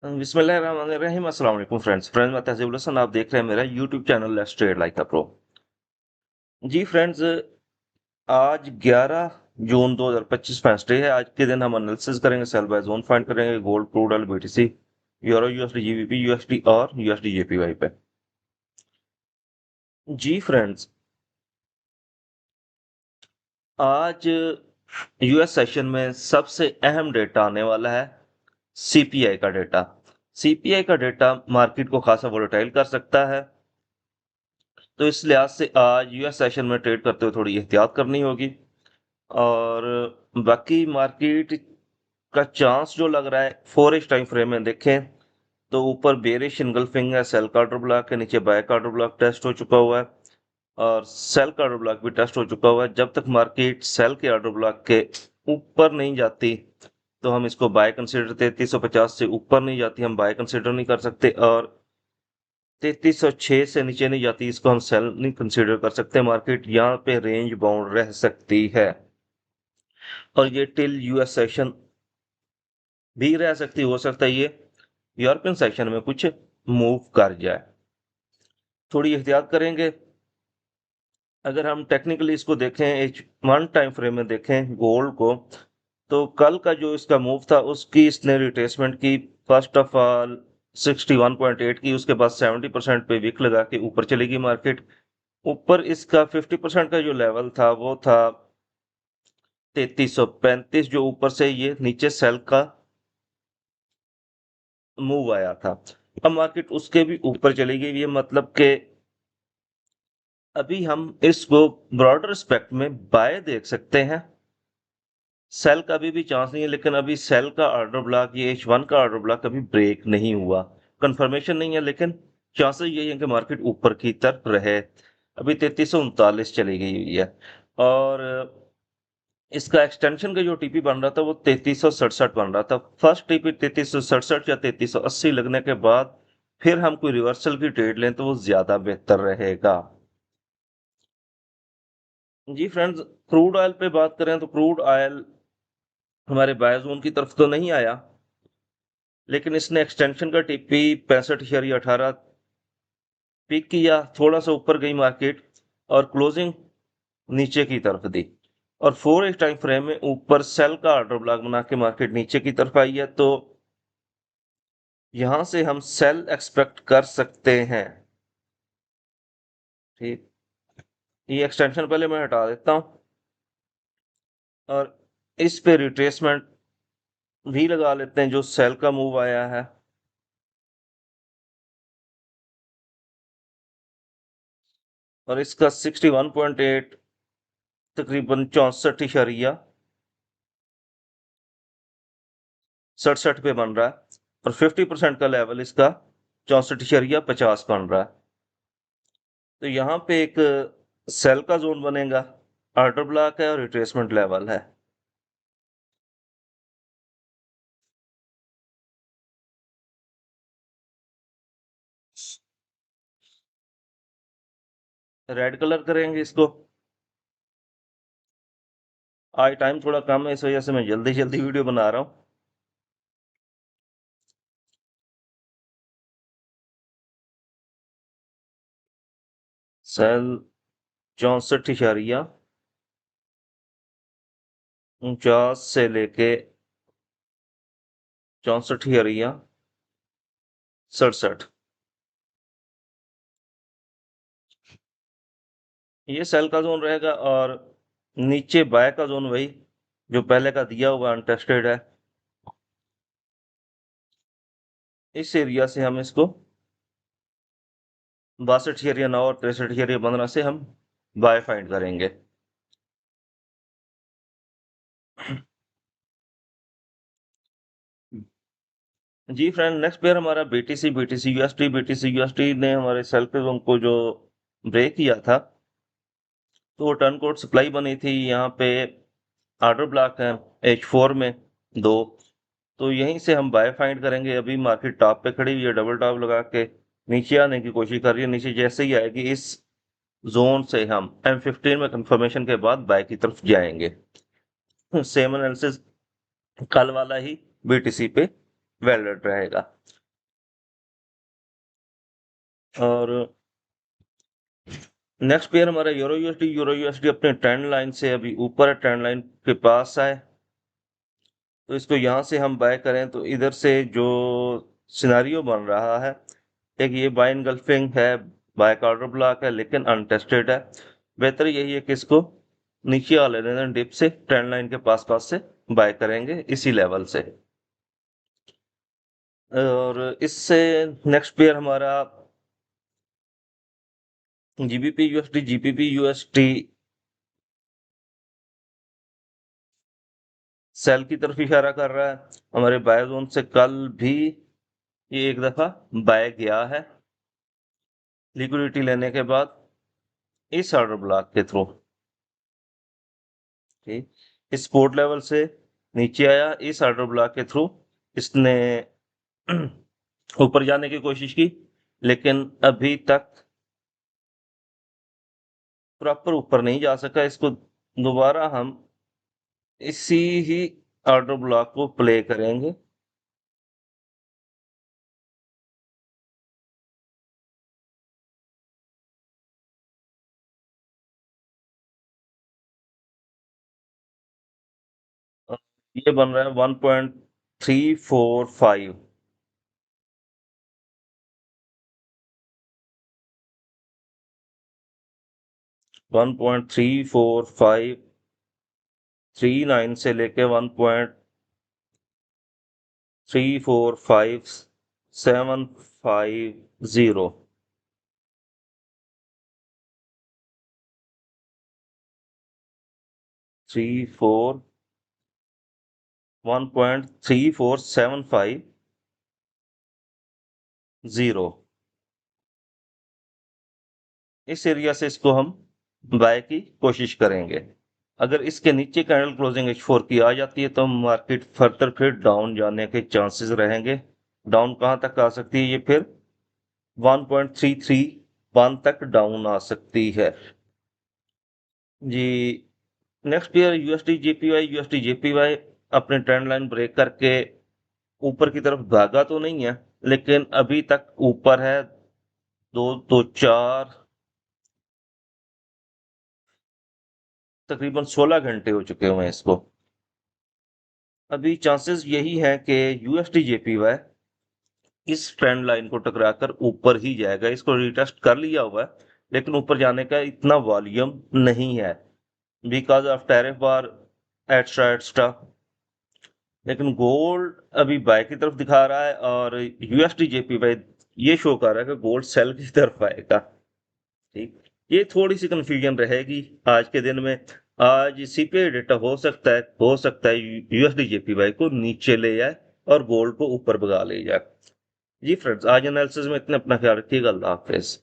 बिस्मिल्लाहिर्रहमानिर्रहीम। अस्सलाम वालेकुम फ्रेंड्स मैं तहज़ीब हसन, आप देख रहे हैं मेरा YouTube channel let's trade like a pro. जी फ्रेंड्स, आज 11 जून 2025 वेडनेसडे है। आज के दिन हम एनालिसिस करेंगे, सेल बाय जोन फाइंड करेंगे gold, crude oil, BTC, euro, USD, GBP, USD और यूएसडी जेपीवाई पे। जी फ्रेंड्स, आज यूएस सेशन में सबसे अहम डेटा आने वाला है सीपीआई का डेटा। सीपीआई का डेटा मार्केट को खासा वोलेटाइल कर सकता है, तो इस लिहाज से आज यूएस सेशन में ट्रेड करते हुए थोड़ी एहतियात करनी होगी। और बाकी मार्केट का चांस जो लग रहा है 4 टाइम फ्रेम में देखें तो ऊपर बेरिश इनगल्फिंग है, सेल का ऑर्डर ब्लॉक के नीचे बाय का ऑर्डर ब्लॉक टेस्ट हो चुका हुआ है और सेल का ऑर्डर ब्लॉक भी टेस्ट हो चुका हुआ है। जब तक मार्केट सेल के ऑर्डर ब्लॉक के ऊपर नहीं जाती तो हम इसको बाय कंसिडर, 3350 से ऊपर नहीं जाती हम बाय कंसिडर नहीं कर सकते, और 3306 से नीचे नहीं जाती इसको हम सेल नहीं कंसीडर कर सकते। मार्केट यहाँ पे रेंज बाउंड रह सकती है और ये टिल यूएस सेशन भी रह सकती, हो सकता है ये यूरोपियन सेशन में कुछ मूव कर जाए। थोड़ी एहतियात करेंगे। अगर हम टेक्निकली इसको देखें, H1 टाइम फ्रेम में देखें गोल्ड को, तो कल का जो इसका मूव था उसकी इसने रिट्रेसमेंट की। फर्स्ट ऑफ ऑल 61.8 की, उसके बाद 70% पे विक लगा के ऊपर चली गई मार्केट। ऊपर इसका 50% का जो लेवल था वो था 3335, जो ऊपर से ये नीचे सेल का मूव आया था। अब मार्केट उसके भी ऊपर चली गई, ये मतलब कि अभी हम इसको ब्रॉडर स्पेक्ट में बाय देख सकते हैं। सेल का अभी भी चांस नहीं है, लेकिन अभी सेल का ऑर्डर ब्लॉक, ये H1 का ऑर्डर ब्लॉक अभी ब्रेक नहीं हुआ, कंफर्मेशन नहीं है, लेकिन चांसेस यही है कि मार्केट ऊपर की तरफ रहे। अभी 3339 चली गई हुई है और इसका एक्सटेंशन का जो टीपी बन रहा था वो 3367 बन रहा था। फर्स्ट टीपी 3367 या 3380 लगने के बाद फिर हम कोई रिवर्सल की ट्रेड लें तो वो ज्यादा बेहतर रहेगा। जी फ्रेंड्स, क्रूड ऑयल पे बात करें तो क्रूड ऑयल हमारे बाय जोन की तरफ तो नहीं आया, लेकिन इसने एक्सटेंशन का टीपी 65.18 पिक किया, थोड़ा सा ऊपर गई मार्केट और क्लोजिंग नीचे की तरफ दी। और 4 टाइम फ्रेम में ऊपर सेल का ऑर्डर ब्लॉक बना के मार्केट नीचे की तरफ आई है, तो यहां से हम सेल एक्सपेक्ट कर सकते हैं। ठीक, ये एक्सटेंशन पहले मैं हटा देता हूं और इस पे रिट्रेसमेंट भी लगा लेते हैं जो सेल का मूव आया है। और इसका 61.8 तकरीबन 64.67 पे बन रहा है और 50% का लेवल इसका 64.50 बन रहा है। तो यहाँ पे एक सेल का जोन बनेगा, ऑर्डर ब्लॉक है और रिट्रेसमेंट लेवल है। रेड कलर करेंगे इसको। आज टाइम थोड़ा कम है, इस वजह से मैं जल्दी जल्दी वीडियो बना रहा हूँ। सेल 64.49 से लेके 64.67, ये सेल का जोन रहेगा। और नीचे बाय का जोन वही जो पहले का दिया हुआ अनटेस्टेड है। इस एरिया से हम इसको 62.9 और 63.15 से हम बाय फाइंड करेंगे। जी फ्रेंड, नेक्स्ट पेयर हमारा BTC, BTC USD. BTC USD ने हमारे सेल के जोन को जो ब्रेक किया था, तो वो टर्न कोड सप्लाई बनी थी। यहाँ पे ऑर्डर ब्लॉक है H4 में दो, तो यहीं से हम बाय फाइंड करेंगे। अभी मार्केट टॉप पे खड़ी हुई है, डबल टॉप लगा के नीचे आने की कोशिश कर रही है। नीचे जैसे ही आएगी इस जोन से हम M15 में कंफर्मेशन के बाद बाय की तरफ जाएंगे। सेम एनालिसिस कल वाला ही बीटीसी पे वैलिड रहेगा। और नेक्स्ट पेयर हमारा यूरो यूएसडी। यूरो यूएसडी अपने ट्रेंड लाइन से अभी ऊपर है, ट्रेंड लाइन के पास है, तो इसको यहाँ से हम बाय करें तो इधर से जो सिनारियो बन रहा है, एक ये बाय इनगल्फिंग है, बाय ऑर्डर ब्लॉक है, लेकिन अनटेस्टेड है। बेहतर यही है कि इसको नीचे आ लेने दें, डिप से ट्रेंड लाइन के पास पास से बाय करेंगे इसी लेवल से। और इससे नेक्स्ट पेयर हमारा GBP USD. GBP USD sell की तरफ इशारा कर रहा है। हमारे बाय जोन से कल भी ये एक दफा बाय गया है लिक्विडिटी लेने के बाद इस ऑर्डर ब्लॉक के थ्रू। ठीक, इस सपोर्ट लेवल से नीचे आया, इस ऑर्डर ब्लॉक के थ्रू इसने ऊपर जाने की कोशिश की, लेकिन अभी तक प्रॉपर ऊपर नहीं जा सका। इसको दोबारा हम इसी ही ऑर्डर ब्लॉक को प्ले करेंगे। ये बन रहा है 1.345। 1.34539 से लेके 1.345,750। 1.34750 इस एरिया से इसको हम बाय की कोशिश करेंगे। अगर इसके नीचे कैंडल क्लोजिंग H4 की आ जाती है तो मार्केट फर्दर फिर डाउन जाने के चांसेस रहेंगे। डाउन कहां तक आ सकती है, ये फिर 1.331 तक डाउन आ सकती है जी। Next year USD JPY. USD JPY अपने ट्रेंड लाइन ब्रेक करके ऊपर की तरफ भागा तो नहीं है, लेकिन अभी तक ऊपर है। दो तो चार तकरीबन 16 घंटे हो चुके हुए हैं इसको। अभी चांसेस यही है कि यूएसडी जेपीवाई इस ट्रेंड लाइन को टकराकर ऊपर ही जाएगा। इसको रिटेस्ट कर लिया हुआ है, लेकिन ऊपर जाने का इतना वॉल्यूम नहीं है because of tariff war extra extra. लेकिन गोल्ड अभी बाय की तरफ दिखा रहा है और यूएसडी जेपीवाई ये शो कर रहा है कि गोल्ड सेल की तरफ आएगा। ठीक, ये थोड़ी सी कंफ्यूजन रहेगी आज के दिन में। आज सीपीआई डेटा हो सकता है यूएसडी जेपीवाई को नीचे ले जाए और गोल्ड को ऊपर भगा ले जाए। जी फ्रेंड्स, आज एनालिसिस में इतने, अपना ख्याल रखिएगा। अल्लाह हाफिज।